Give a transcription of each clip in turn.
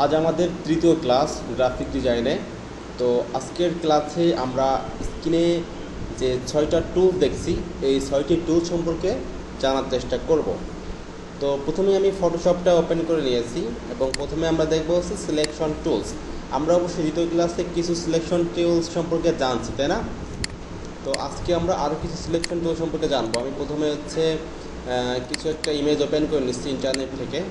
আজ আমাদের তৃতীয় ক্লাস গ্রাফিক ডিজাইনে। তো আজকের ক্লাসে আমরা স্ক্রিনে যে 6টা টুল দেখছি এই 6টি টুল সম্পর্কে জানার চেষ্টা করব। তো প্রথমে আমি ফটোশপটা ওপেন করে নিয়েছি এবং প্রথমে আমরা দেখব হচ্ছে সিলেকশন টুলস। আমরা অবশ্যই দ্বিতীয় ক্লাসে কিছু সিলেকশন টুলস সম্পর্কে জানছি, তাই না? তো আজকে আমরা আরও কিছু সিলেকশন টুল সম্পর্কে জানবো। আমি প্রথমে হচ্ছে কিছু একটা ইমেজ ওপেন করে নিচ্ছি ইন্টারনেট থেকে।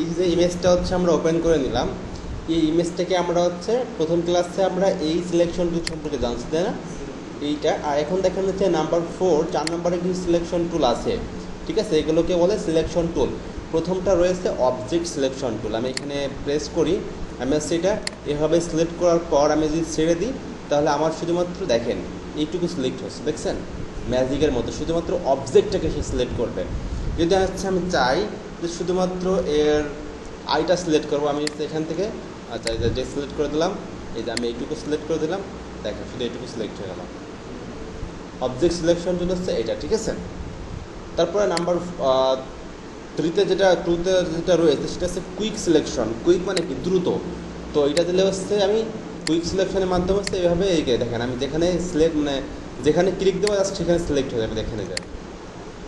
এই যে ইমেজটা হচ্ছে আমরা ওপেন করে নিলাম, এই ইমেজটাকে আমরা হচ্ছে প্রথম ক্লাসে আমরা এই সিলেকশন টুল সম্পর্কে জানছি, তাই না? এইটা। আর এখন দেখেন হচ্ছে নাম্বার 4, 4 নম্বরে কিছু সিলেকশন টুল আছে, ঠিক আছে? এগুলোকে বলে সিলেকশন টুল। প্রথমটা রয়েছে অবজেক্ট সিলেকশন টুল। আমি এখানে প্রেস করি, আমি হচ্ছে এটা এভাবে সিলেক্ট করার পর আমি যদি ছেড়ে দিই তাহলে আমার শুধুমাত্র দেখেন এইটুকু সিলেক্ট হচ্ছে, দেখছেন? ম্যাজিকের মতো শুধুমাত্র অবজেক্টটাকে সে সিলেক্ট করবে। যদি হচ্ছে আমি চাই যে শুধুমাত্র এর আইটা সিলেক্ট করবো, আমি এখান থেকে আচ্ছা যে সিলেক্ট করে দিলাম, এই যে আমি এইটুকু সিলেক্ট করে দিলাম, দেখেন শুধু এইটুকু সিলেক্ট হয়ে গেল। অবজেক্ট সিলেকশন টুল হচ্ছে এটা, ঠিক আছে? তারপরে নাম্বার 3তে যেটা রয়েছে সেটা হচ্ছে কুইক সিলেকশন। কুইক মানে কি? দ্রুত। তো এটা দিলে হচ্ছে আমি কুইক সিলেকশনের মাধ্যমে হচ্ছে এইভাবে দেখেন আমি যেখানে যেখানে ক্লিক দেবো জাস্ট সেখানে সিলেক্ট হয়ে যাবে, দেখেন যায়,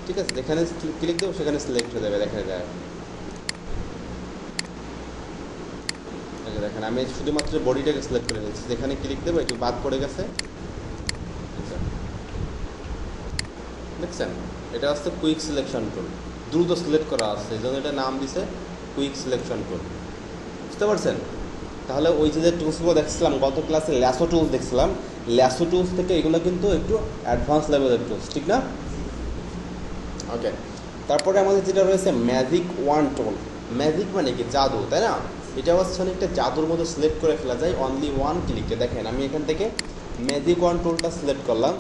ঠিক আছে? যেখানে ক্লিক দেবো সেখানে সিলেক্ট হয়ে যাবে, দেখা যায়। দেখেন আমি শুধুমাত্র বডিটাকে সিলেক্ট করে নিচ্ছি, যেখানে ক্লিক দেবো একটু বাদ পড়ে গেছে, দেখছেন? এটা হচ্ছে কুইক সিলেকশন টুল, দ্রুত সিলেক্ট করা আছে, এই জন্য এটা নাম দিছে কুইক সিলেকশন টুল। বুঝতে পারছেন? তাহলে ওই যে টুলসগুলো দেখছিলাম গত ক্লাসে, ল্যাসো টুলস দেখছিলাম, ল্যাসো টুলস থেকে এগুলো কিন্তু একটু অ্যাডভান্স লেভেলের টুলস, ঠিক না? ওকে। তারপরে আমাদের যেটা রয়েছে ম্যাজিক ওয়ান টুল। ম্যাজিক মানে কি? জাদু, তাই না? এটা হচ্ছে অনেকটা জাদুর মতো সিলেক্ট করে ফেলা যায় অনলি ওয়ান ক্লিকে। দেখেন আমি এখান থেকে ম্যাজিক ওয়ান টুলটা সিলেক্ট করলাম।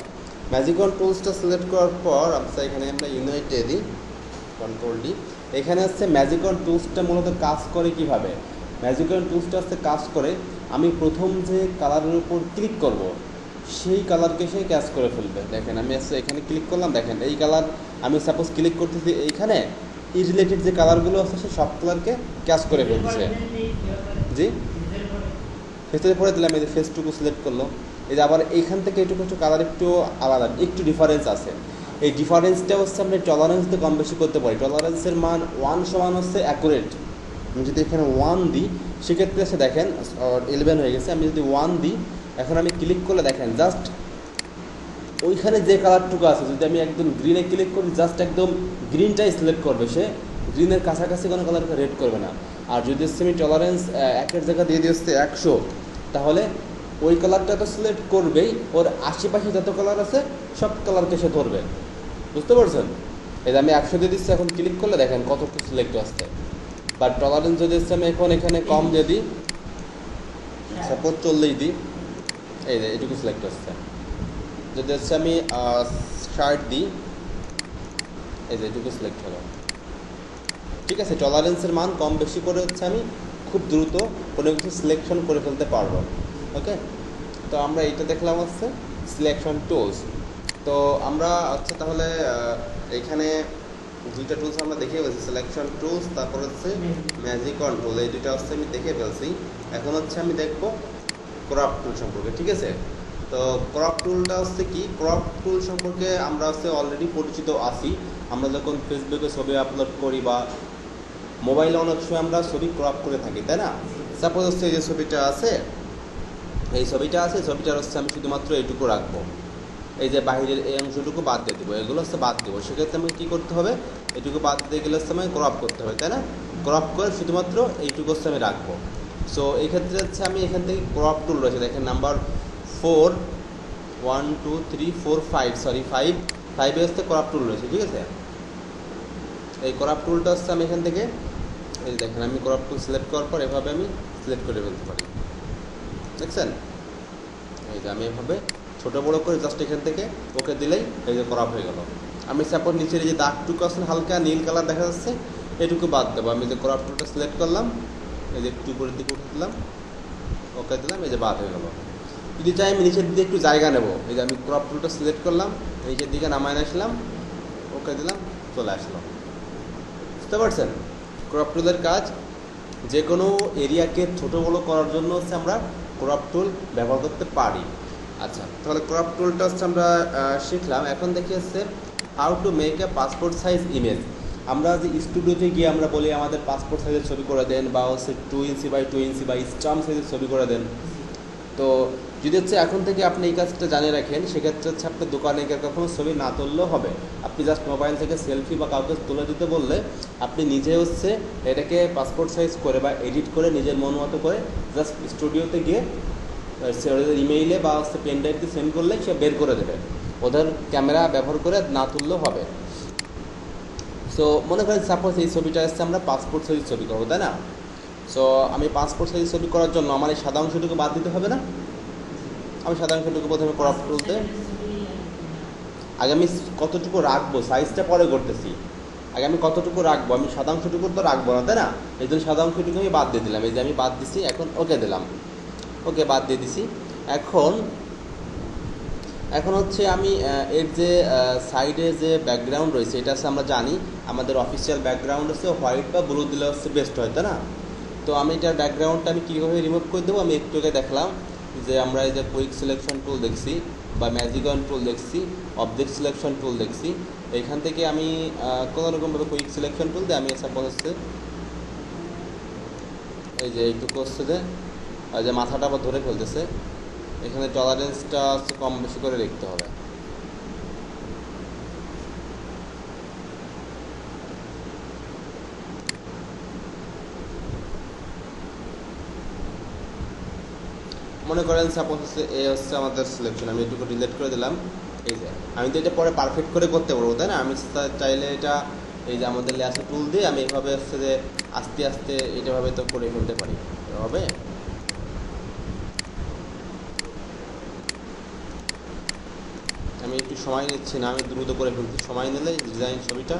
ম্যাজিক ওয়ান টুলসটা সিলেক্ট করার পর আচ্ছা এখানে আমরা ইউনাইট দিই, কন্ট্রোল ডি। এখানে হচ্ছে ম্যাজিক ওয়ান টুলসটা মূলত কাজ করে কিভাবে? ম্যাজিক ওয়ান টুলসটা হচ্ছে কাজ করে, আমি প্রথম যে কালারের উপর ক্লিক করব সেই কালারকে সে ক্যাচ করে ফেলবে। দেখেন আমি এখানে ক্লিক করলাম, দেখেন এই কালার আমি সাপোজ ক্লিক করতেছি, এইখানে এই রিলেটেড যে কালারগুলো আছে সে সব কালারকে ক্যাচ করে ফেলছে। জি, ফেসের পরে দিলাম, এই যে ফেসটুকু সিলেক্ট করলো, এই যে আবার এইখান থেকে একটু কালার একটু আলাদা, একটু ডিফারেন্স আছে। এই ডিফারেন্সটা হচ্ছে আমরা টলারেন্স দিয়ে কম বেশি করতে পারি। টলারেন্সের মান 1 সমান হচ্ছে অ্যাকুরেট। আমি যদি এখানে 1 দিই সেক্ষেত্রে এসে দেখেন 11 হয়ে গেছে। আমি যদি 1 দিই, এখন আমি ক্লিক করলে দেখেন জাস্ট ওইখানে যে কালারটুকু আছে, যদি আমি একদম গ্রিনে ক্লিক করি জাস্ট একদম গ্রিনটাই সিলেক্ট করবে সে, গ্রিনের কাছাকাছি কোনো কালারকে রেড করবে না। আর যদি হচ্ছে আমি টলারেন্স 1-এর জায়গা দিয়ে হচ্ছে 100, তাহলে ওই কালারটা তো সিলেক্ট করবেই, ওর আশেপাশে যত কালার আছে সব কালারকে সে ধরবে। বুঝতে পারছেন? এই যে আমি 100 দিয়ে দিচ্ছি, এখন ক্লিক করলে দেখেন কতটুকু সিলেক্ট আসছে। বা টলারেন্স যদি হচ্ছে আমি এখন এখানে কম দিয়ে দিই, সাপোজ 40 দিই, এই যে এটুকু সিলেক্ট আসছে। যদি হচ্ছে আমি 60 দিই, এই যে এটুকু সিলেক্ট হলো, ঠিক আছে? টলারেন্সের মান কম বেশি করে হচ্ছে আমি খুব দ্রুত কোনো কিছু সিলেকশন করে ফেলতে পারবো। ওকে, তো আমরা এইটা দেখলাম হচ্ছে সিলেকশন টুলস। তো আমরা হচ্ছে তাহলে এইখানে 2টা টুলস আমরা দেখে ফেলছি, সিলেকশন টুলস, তারপর হচ্ছে ম্যাজিক ওয়ান টুল। এই 2টা হচ্ছে আমি দেখে ফেলছি। এখন হচ্ছে আমি দেখবো ক্রপ টুল সম্পর্কে, ঠিক আছে? তো ক্রপ টুলটা হচ্ছে কি? ক্রপ টুল সম্পর্কে আমরা হচ্ছে অলরেডি পরিচিত আছি। আমরা যখন ফেসবুকে ছবি আপলোড করি বা মোবাইলে অনেক সময় আমরা ছবি ক্রপ করে থাকি, তাই না? সাপোজ হচ্ছে এই যে ছবিটা আছে, ছবিটার হচ্ছে আমি শুধুমাত্র এইটুকু রাখবো, এই যে বাহিরের এই অংশটুকু বাদ দিয়ে দেবো, এগুলো হচ্ছে বাদ দেবো। সেক্ষেত্রে আমি কী করতে হবে? এইটুকু বাদ দিয়ে গেলে হচ্ছে আমি ক্রপ করতে হবে, তাই না? ক্রপ করে শুধুমাত্র এইটুকু হচ্ছে আমি রাখবো। সো এই ক্ষেত্রে হচ্ছে আমি এখান থেকে ক্রপ টুল রয়েছে, দেখেন নাম্বার 4, 1 2 3 4 5 5 5 হচ্ছে ক্রপ টুল রয়েছে, ঠিক আছে? এই ক্রপ টুলটা হচ্ছে আমি এখান থেকে এই দেখেন আমি ক্রপ টুল সিলেক্ট করার পর এভাবে আমি সিলেক্ট করে ফেলতে পারি, দেখছেন? এই যে আমি এভাবে ছোটো বড়ো করে জাস্ট এখান থেকে ওকে দিলেই এই যে ক্রপ হয়ে গেল। আমি সাপোজ নিচের এই যে দাগটুকু আছে হালকা নীল কালার দেখা যাচ্ছে, এটুকু বাদ দেবো। আমি যে ক্রপ টুলটা সিলেক্ট করলাম, এই যে একটু উপরের দিকে উঠে দিলাম, ওকে দিলাম, এই যে বাদ হয়ে গেল। যদি চাই আমি নিচের দিকে একটু জায়গা নেব, এই যে আমি ক্রপ টুলটা সিলেক্ট করলাম, নিচের দিকে নামায় আসলাম, ওকে দিলাম, চলে আসলো। বুঝতে পারছেন? ক্রপ টুলের কাজ যে কোনো এরিয়াকে ছোটো বড়ো করার জন্য হচ্ছে আমরা ক্রপ টুল ব্যবহার করতে পারি। আচ্ছা, তাহলে ক্রপ টুলটা হচ্ছে আমরা শিখলাম। এখন দেখি হচ্ছে how to make a passport size image. আমরা যে স্টুডিওতে গিয়ে আমরা বলি আমাদের পাসপোর্ট সাইজের ছবি করে দেন, বা হচ্ছে 2 ইঞ্চি বাই 2 ইঞ্চি বা স্টাম্প সাইজের ছবি করে দেন। তো যদি হচ্ছে এখন থেকে আপনি এই কাজটা জানিয়ে রাখেন, সেক্ষেত্রে হচ্ছে আপনার দোকানে গিয়ে কখনো ছবি না তুললেও হবে। আপনি জাস্ট মোবাইল থেকে সেলফি বা কাউকে তুলে দিতে বললে আপনি নিজে হচ্ছে এটাকে পাসপোর্ট সাইজ করে বা এডিট করে নিজের মন মতো করে জাস্ট স্টুডিওতে গিয়ে ওদের ইমেইলে বা হচ্ছে পেন ড্রাইভে সেন্ড করলে সে বের করে দেবে। ওদের ক্যামেরা ব্যবহার করে না তুললেও হবে। সো মনে করেন সাপোজ এই ছবিটা আসছে আমরা পাসপোর্ট সাইজ ছবি করবো, তাই না? সো আমি পাসপোর্ট সাইজ ছবি করার জন্য আমার এই সাদা অংশটুকু বাদ দিতে হবে না? আমি সাদা অংশটুকু প্রথমে ক্রপ টুলতে আগে আমি কতটুকু রাখবো সাইজটা পরে করতেছি, আগে আমি কতটুকু রাখবো, আমি সাদা অংশটুকু তো রাখবো না, তাই না? এই জন্য সাদা অংশটুকু আমি বাদ দিয়ে দিলাম। এই যে আমি বাদ দিছি, এখন ওকে দিলাম, ওকে বাদ দিয়ে দিছি। এখন হচ্ছে আমি এর যে সাইডে যে ব্যাকগ্রাউন্ড রয়েছে, এটা হচ্ছে আমরা জানি আমাদের অফিসিয়াল ব্যাকগ্রাউন্ড হচ্ছে হোয়াইট বা ব্লু দিলে হচ্ছে বেস্ট হয়, তাই না? তো আমি এটার ব্যাকগ্রাউন্ডটা আমি কীভাবে রিমুভ করে দেবো, আমি একটু আগে দেখলাম যে আমরা এই যে কুইক সিলেকশন টুল দেখছি বা ম্যাজিক ওয়ান টুল দেখছি, অবজেক্ট সিলেকশন টুল দেখছি। এইখান থেকে আমি কোনো রকমভাবে কুইক সিলেকশন টুল দিয়ে আমি সাপোজ হচ্ছে এই যে এইটুকু হচ্ছে যে মাথাটা আবার ধরে ফেলতেছে, এখানে টলারেন্সটা হচ্ছে কম বেশি করে রাখতে হবে। মনে করেন সাপোজ হচ্ছে এ হচ্ছে আমাদের সিলেকশন, আমি এটুকু ডিলিট করে দিলাম। এই যে আমি তো এটা পরে পারফেক্ট করে করতে পারবো, তাই না? আমি চাইলে এটা এই যে আমাদের ল্যাসো টুল দিয়ে আমি এইভাবে হচ্ছে যে আস্তে আস্তে এইভাবে তো করে ফেলতে পারি, হবে। আমি একটু সময় নিচ্ছি না, আমি দ্রুত করে ফেলছি। সময় নিলে ডিজাইন ছবিটা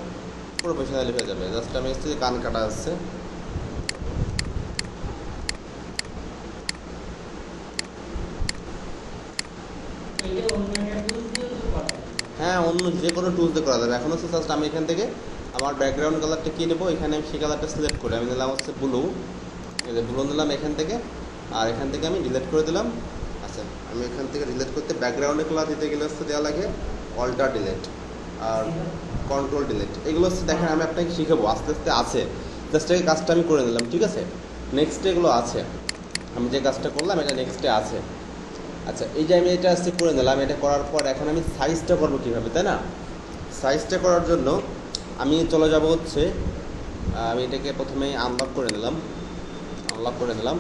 প্রফেশনালি হয়ে যাবে। জাস্ট আমি হচ্ছে যে কান কাটা আছে, হ্যাঁ অন্য যে কোনো টুলস দিয়ে করা যাবে। এখন হচ্ছে জাস্ট আমি এখান থেকে আমার ব্যাকগ্রাউন্ড কালারটা কী নেবো, এখানে আমি সেই কালারটা সিলেক্ট করে আমি নিলাম হচ্ছে ব্লু। এই যে ব্লু নিলাম এখান থেকে, আর এখান থেকে আমি ডিলিট করে দিলাম। আচ্ছা, আমি এখান থেকে ডিলিট করতে ব্যাকগ্রাউন্ডে কালার দিতে গেলে হচ্ছে দেওয়া লাগে অল্টার ডিলিট আর কন্ট্রোল ডিলিট। এগুলো হচ্ছে দেখেন আমি আপনাকে শিখাবো, আস্তে আস্তে আছে। জাস্ট এই কাজটা আমি করে নিলাম, ঠিক আছে? নেক্সটে এগুলো আছে, আমি যে কাজটা করলাম এটা নেক্সটে আছে। আচ্ছা, এই যে আমি এটা আজকে করে নিলাম, এটা করার পর এখন আমি সাইজটা করবো কীভাবে, তাই না? সাইজটা করার জন্য আমি চলে যাব হচ্ছে আমি এটাকে প্রথমে আনলক করে নিলাম,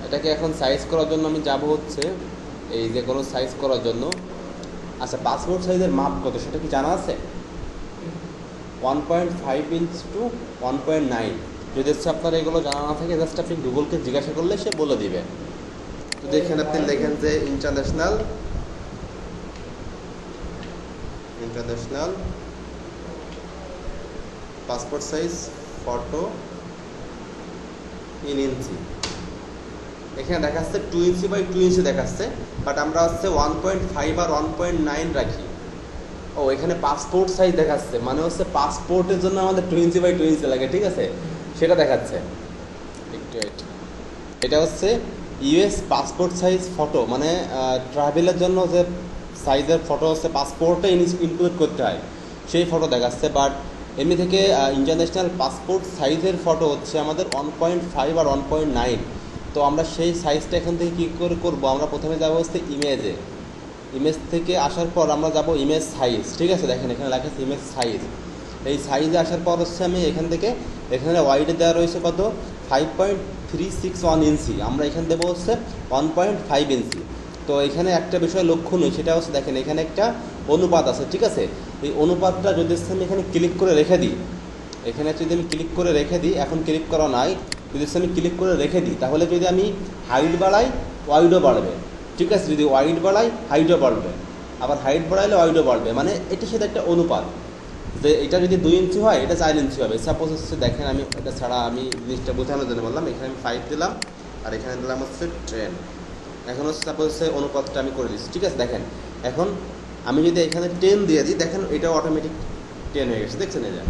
এটাকে এখন সাইজ করার জন্য আমি যাব হচ্ছে এই যে কোনো সাইজ করার জন্য। আচ্ছা, পাসপোর্ট সাইজের মাপ কত সেটা কি জানা আছে? 1.5 ইঞ্চ টু 1.9। যদি হচ্ছে আপনার এগুলো জানা না থাকে জাস্ট আপনি গুগলকে জিজ্ঞাসা করলে সে বলে দিবে। তো দেখেন আপনি লেখেন যে international passport size photo in inch, এখানে দেখাচ্ছে 2 ইঞ্চি বাই 2 ইঞ্চি দেখাচ্ছে, বাট আমরা হচ্ছে 1.5 আর 1.9 রাখি। ও এখানে পাসপোর্ট সাইজ দেখাচ্ছে, মানে হচ্ছে পাসপোর্টের জন্য আমাদের 2 ইঞ্চি বাই 2 ইঞ্চি লাগে, ঠিক আছে? সেটা দেখাচ্ছে একটু। এটা হচ্ছে ইউএস পাসপোর্ট সাইজ ফটো, মানে ট্রাভেলের জন্য যে সাইজের ফটো হচ্ছে পাসপোর্টে ইনক্লুড করতে হয় সেই ফটো দেখাচ্ছে। বাট এমনি থেকে ইন্টারন্যাশনাল পাসপোর্ট সাইজের ফটো হচ্ছে আমাদের 1.5 আর 1.9। তো আমরা সেই সাইজটা এখান থেকে কী করে করবো, আমরা প্রথমে যাবো হচ্ছে ইমেজ থেকে আসার পর আমরা যাব ইমেজ সাইজ, ঠিক আছে? দেখেন এখানে লেখা আছে ইমেজ সাইজ। এই সাইজে আসার পর হচ্ছে আমি এখান থেকে এখানে ওয়াইডে দেওয়া রয়েছে কত 5.361 ইঞ্চি, আমরা এখানে দেবো হচ্ছে 1.5 ইঞ্চি। তো এখানে একটা বিষয় লক্ষণীয়, সেটা হচ্ছে দেখেন এখানে একটা অনুপাত আছে, ঠিক আছে? এই অনুপাতটা যদি আমি এখানে ক্লিক করে রেখে দিই, এখানে যদি আমি ক্লিক করে রেখে দিই, এখন ক্লিক করা নাই, যদি আমি ক্লিক করে রেখে দিই তাহলে যদি আমি হাইট বাড়াই ওয়াইডও বাড়বে, ঠিক আছে। যদি ওয়াইড বাড়াই হাইটও বাড়বে, আবার হাইট বাড়াইলে ওয়াইডও বাড়বে, মানে এটির সাথে একটা অনুপাত, যে এটা যদি 2 ইঞ্চি হয় এটা 4 ইঞ্চি হবে। সাপোজ হচ্ছে দেখেন, আমি এটা ছাড়া আমি জিনিসটা বোঝানোর জন্য বললাম, এখানে আমি 5 দিলাম আর এখানে দিলাম হচ্ছে 10। এখন হচ্ছে সাপোজ হচ্ছে অনুপাতটা আমি করে দিচ্ছি, ঠিক আছে। দেখেন এখন আমি যদি এখানে 10 দিয়ে দিই, দেখেন এটাও অটোমেটিক 10 হয়ে গেছে, দেখছেন? এই যে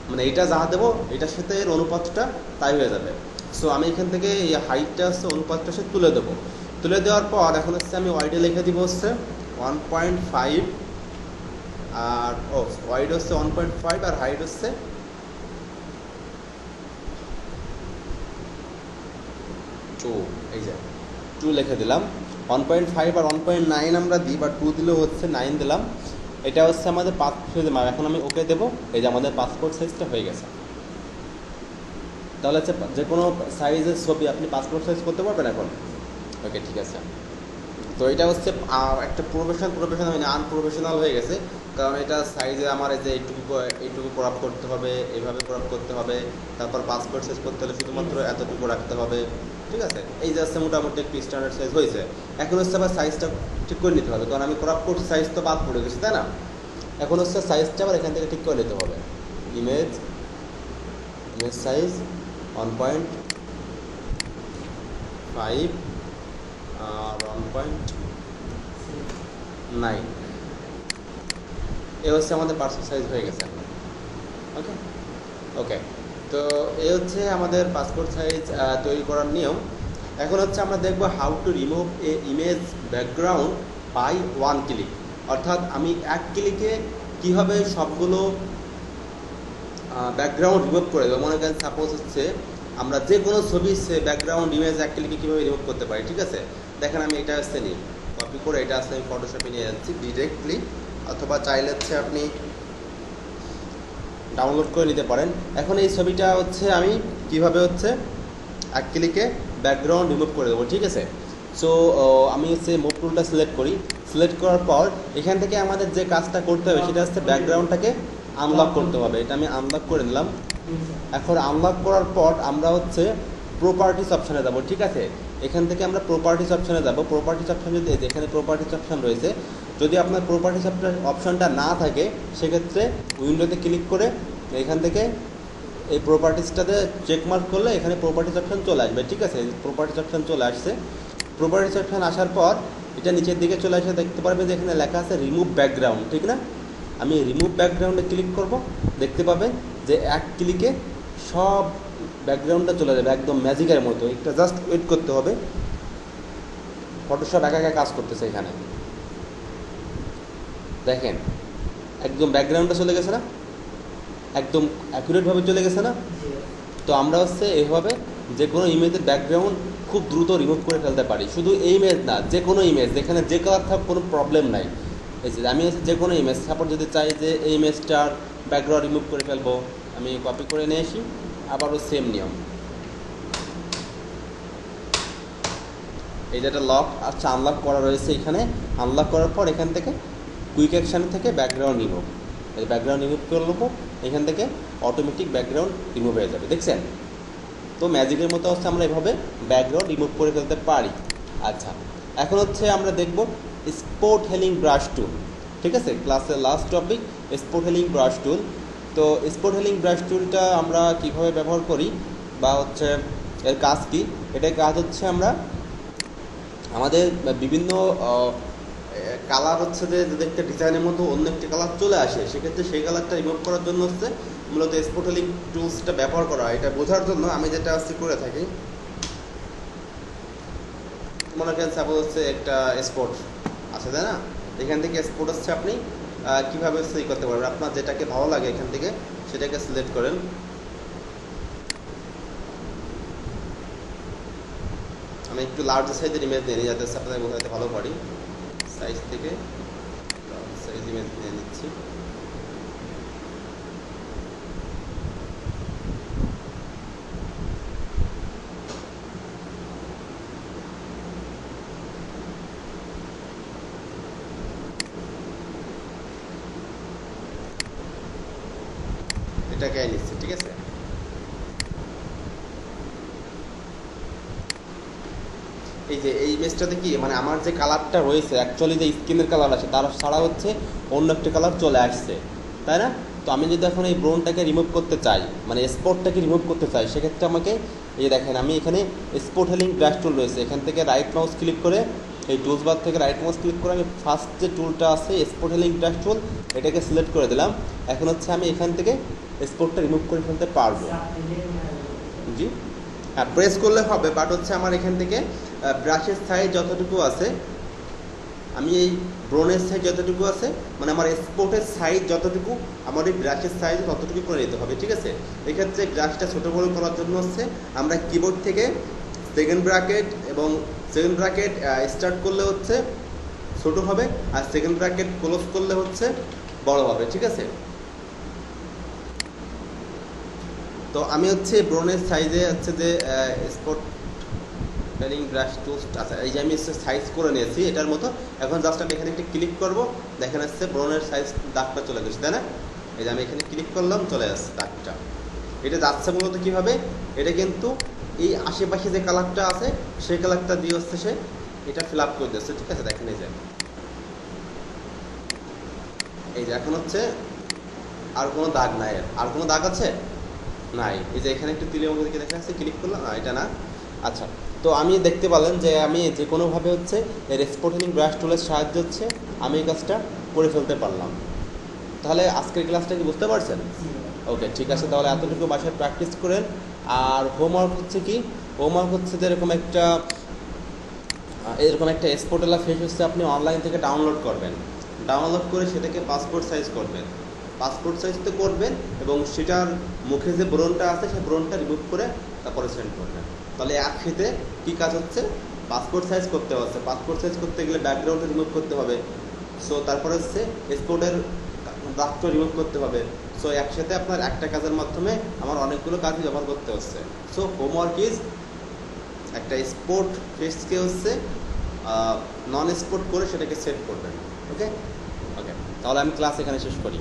মানে এটা যা দেবো এটার সাথে এর অনুপাতটা তাই হয়ে যাবে। সো আমি এখান থেকে এই হাইটটা হচ্ছে অনুপাতটা সে তুলে দেবো। তুলে দেওয়ার পর এখন হচ্ছে আমি ওয়াইডে লিখে দিব হচ্ছে 1.5, আর ওয়াইড হচ্ছে 1.5 আর হাইট হচ্ছে 2। এই যে 2 লিখে দিলাম। 1.5 আর 1.9 আমরা দিই, বা 2 দিলেও হচ্ছে 9 দিলাম। এটা হচ্ছে আমাদের পাসপোর্ট সাইজ মাপ। এখন আমি ওকে দেবো, এই যে আমাদের পাসপোর্ট সাইজটা হয়ে গেছে। তাহলে হচ্ছে যে কোনো সাইজের ছবি আপনি পাসপোর্ট সাইজ করতে পারবেন এখন। ওকে, ঠিক আছে। তো এটা হচ্ছে একটা প্রফেশনাল হয় না, আনপ্রফেশনাল হয়ে গেছে, কারণ এটা সাইজে আমার এই যে এইটুকু ক্রপ করতে হবে, এইভাবে ক্রপ করতে হবে, তারপর পাসপোর্ট সাইজ করতে হলে শুধুমাত্র এতটুকু রাখতে হবে, ঠিক আছে। এই যে হচ্ছে মোটামুটি একটু স্ট্যান্ডার্ড সাইজ হয়েছে। এখন হচ্ছে আবার সাইজটা ঠিক করে নিতে হবে, কারণ আমি ক্রপ কোড সাইজ তো বাদ পড়ে গেছি, তাই না? এখন হচ্ছে সাইজটা আবার এখান থেকে ঠিক করে নিতে হবে। ইমেজ সাইজ 1.5 আর 1.9, এ হচ্ছে আমাদের পাসপোর্ট সাইজ হয়ে গেছে এখন। ওকে ওকে, তো এই হচ্ছে আমাদের পাসপোর্ট সাইজ তৈরি করার নিয়ম। এখন হচ্ছে আমরা দেখব how to remove a image background by 1 click, অর্থাৎ আমি 1 ক্লিকে কীভাবে সবগুলো ব্যাকগ্রাউন্ড রিমুভ করে দেবো। মনে করেন সাপোজ হচ্ছে আমরা যে কোনো ছবি ব্যাকগ্রাউন্ড ইমেজ 1 ক্লিকে কীভাবে রিমুভ করতে পারি, ঠিক আছে। দেখেন আমি এটা আসতে নিই, কপি করে এটা আসতে আমি ফটোশপে নিয়ে যাচ্ছি ডিরেক্টলি, অথবা চাইলে হচ্ছে আপনি ডাউনলোড করে নিতে পারেন। এখন এই ছবিটা হচ্ছে আমি কিভাবে হচ্ছে 1 ক্লিকে ব্যাকগ্রাউন্ড রিমুভ করে দেবো, ঠিক আছে। সো আমি হচ্ছে মুভ টুলটা সিলেক্ট করি। সিলেক্ট করার পর এখান থেকে আমাদের যে কাজটা করতে হবে সেটা হচ্ছে ব্যাকগ্রাউন্ডটাকে আনলক করতে হবে। এটা আমি আনলক করে নিলাম। এখন আনলক করার পর আমরা হচ্ছে প্রপার্টিস অপশানে যাব, ঠিক আছে। এখান থেকে আমরা প্রপার্টিস অপশানে যাব। প্রপার্টিস অপশান যদি এখানে প্রপার্টিস অপশান রয়েছে, যদি আপনার প্রপার্টিস অপশানটা না থাকে সেক্ষেত্রে উইন্ডোতে ক্লিক করে এখান থেকে এই প্রপার্টিসটাতে চেকমার্ক করলে এখানে প্রপার্টিস অপশান চলে আসবে, ঠিক আছে। প্রপার্টিস অপশান চলে আসছে। প্রপার্টিস অপশান আসার পর এটা নিচের দিকে চলে আসে, দেখতে পারবেন যে এখানে লেখা আছে রিমুভ ব্যাকগ্রাউন্ড, ঠিক না। আমি রিমুভ ব্যাকগ্রাউন্ডে ক্লিক করব, দেখতে পাবেন যে 1 ক্লিকে সব ব্যাকগ্রাউন্ডটা চলে যাবে একদম ম্যাজিকের মতো। এটা জাস্ট ওয়েট করতে হবে, ফটোশপ একা একা কাজ করতেছে। এখানে দেখেন একদম ব্যাকগ্রাউন্ডটা চলে গেছে না, একদম অ্যাকুরেটভাবে চলে গেছে না। তো আমরা হচ্ছে এইভাবে যে কোনো ইমেজের ব্যাকগ্রাউন্ড খুব দ্রুত রিমুভ করে ফেলতে পারি। শুধু এই ইমেজ না, যে কোনো ইমেজ যেখানে যে কালার থাক কোনো প্রবলেম নাই। এই যে আমি হচ্ছে যে কোনো ইমেজ, সাপোজ যদি চাই যে এই ইমেজটার ব্যাকগ্রাউন্ড রিমুভ করে ফেলবো, আমি কপি করে নিয়ে আসি, আবারও সেম নিয়ম। এই যেটা লক আচ্ছা আনলক করা রয়েছে এখানে, আনলক করার পর এখান থেকে কুইক অ্যাকশান থেকে ব্যাকগ্রাউন্ড রিমুভ, এই ব্যাকগ্রাউন্ড রিমুভ করে নেবো, এখান থেকে অটোমেটিক ব্যাকগ্রাউন্ড রিমুভ হয়ে যাবে, দেখছেন। তো ম্যাজিকের মতো হচ্ছে আমরা এভাবে ব্যাকগ্রাউন্ড রিমুভ করে ফেলতে পারি। আচ্ছা, এখন হচ্ছে আমরা দেখব স্পট হেলিং ব্রাশ টুল, ঠিক আছে। ক্লাসের last topic spot healing brush টুল। তো স্পট হেলিং ব্রাশ টুলটা আমরা কিভাবে ব্যবহার করি বা হচ্ছে এর কাজ কি, এটার কাজ হচ্ছে আমরা আমাদের বিভিন্ন কালার হচ্ছে যে যদি একটা ডিজাইনের মধ্যে অন্য একটি কালার চলে আসে, সেক্ষেত্রে সেই কালারটা রিমুভ করার জন্য হচ্ছে মূলত স্পট হেলিং টুলসটা ব্যবহার করা হয়। এটা বোঝার জন্য আমি যেটা হচ্ছে করে থাকি, মনে করেন সাপোজ হচ্ছে একটা স্পট আছে, তাই না। এখান থেকে স্পট হচ্ছে আপনি কীভাবে সেই করতে পারবেন, আপনার যেটাকে ভালো লাগে এখান থেকে সেটাকে সিলেক্ট করেন। আমি একটু লার্জ সাইজের ইমেজ নিয়ে নিই যাতে আপনাদের বোঝাতে ভালো পারি। সাইজ থেকে সাইজ ইমেজ নিয়ে নিচ্ছি। এটাকে নিচ্ছি, ঠিক আছে। এই যে এই ইমেজটাতে কি মানে আমার যে কালারটা রয়েছে অ্যাকচুয়ালি যে স্কিনের কালার আছে তার ছাড়া হচ্ছে অন্য একটা কালার চলে আসছে, তাই না? তো আমি যদি এখন এই ব্রাউনটাকে রিমুভ করতে চাই, মানে স্পটটাকে রিমুভ করতে চাই, সেক্ষেত্রে আমাকে এই দেখেন আমি এখানে স্পট হেলিং ব্রাশ টুল রয়েছে, এখান থেকে রাইট মাউস ক্লিক করে এই টুলস বার থেকে রাইট মাউস ক্লিক করে আমি ফার্স্ট যে টুলটা আছে স্পট হেলিং ব্রাশ টুল এটাকে সিলেক্ট করে দিলাম। এখন হচ্ছে আমি এখান থেকে স্পটটা রিমুভ করে ফেলতে পারবো। জি হ্যাঁ, প্রেস করলে হবে, বাট হচ্ছে আমার এখান থেকে ব্রাশের সাইজ যতটুকু আছে, আমি এই ব্রোনের সাইজ যতটুকু আছে মানে আমার স্পটের সাইজ যতটুকু আমার এই ব্রাশের সাইজ ততটুকু করে নিতে হবে, ঠিক আছে। এক্ষেত্রে ব্রাশটা ছোটো বড়ো করার জন্য হচ্ছে আমরা কিবোর্ড থেকে সেকেন্ড ব্র্যাকেট এবং সেকেন্ড ব্র্যাকেট স্টার্ট করলে হচ্ছে ছোটো হবে, আর সেকেন্ড ব্র্যাকেট ক্লোজ করলে হচ্ছে বড় হবে, ঠিক আছে। তো আমি হচ্ছে ব্রোনের সাইজে হচ্ছে যে স্পট হেলিং ব্রাশ টুলস আচ্ছা এই যে আমি সাইজ করে নিয়েছি এটার মতো। এখন জাস্ট আমি এখানে একটা ক্লিক করব, দেখেন আসছে ব্রোনের সাইজ দাগটা চলে গেছে, তাই না? এই যে আমি এখানে ক্লিক করলাম, চলে আসছে দাগটা। এটা যাচ্ছে মূলত কীভাবে, এটা কিন্তু এই আশেপাশে যে কালারটা আছে সেই কালারটা দিয়ে হচ্ছে সে এটা ফিল আপ করে দিচ্ছে, ঠিক আছে। দেখেন এই যে এখন হচ্ছে আর কোনো দাগ নাই, আর কোনো দাগ আছে নাই। এই যে এখানে একটু তিলের মধ্যে দেখা যাচ্ছে, ক্লিক করলাম, না এটা না। আচ্ছা, তো আমি দেখতে পেলেন যে আমি যে কোনোভাবে হচ্ছে এর স্পট হেলিং ব্রাশ টুলের সাহায্যে হচ্ছে আমি এই কাজটা করে ফেলতে পারলাম। তাহলে আজকের ক্লাসটা কি বুঝতে পারছেন? ওকে, ঠিক আছে। তাহলে এতটুকু বাসায় প্র্যাকটিস করেন। আর হোমওয়ার্ক হচ্ছে কি, হোমওয়ার্ক হচ্ছে যে এরকম একটা স্পটেলা ফেস হচ্ছে আপনি অনলাইন থেকে ডাউনলোড করবেন, ডাউনলোড করে সেটাকে পাসপোর্ট সাইজ করবেন, পাসপোর্ট সাইজতে করবেন এবং সেটার মুখে যে ব্রনটা আছে সেই ব্রনটা রিমুভ করে তারপরে সেন্ড করবেন। তাহলে একসাথে কী কাজ হচ্ছে, পাসপোর্ট সাইজ করতে হচ্ছে, পাসপোর্ট সাইজ করতে গেলে ব্যাকগ্রাউন্ডটা রিমুভ করতে হবে, সো তারপরে হচ্ছে স্পোর্টের দাগটা রিমুভ করতে হবে। সো একসাথে আপনার একটা কাজের মাধ্যমে আমার অনেকগুলো কাজই ব্যবহার করতে হচ্ছে। সো হোমওয়ার্ক ইজ একটা স্পোর্ট ফেসকে হচ্ছে নন স্পোর্ট করে সেটাকে সেট করবেন। ওকে ওকে, তাহলে আমি ক্লাস এখানে শেষ করি।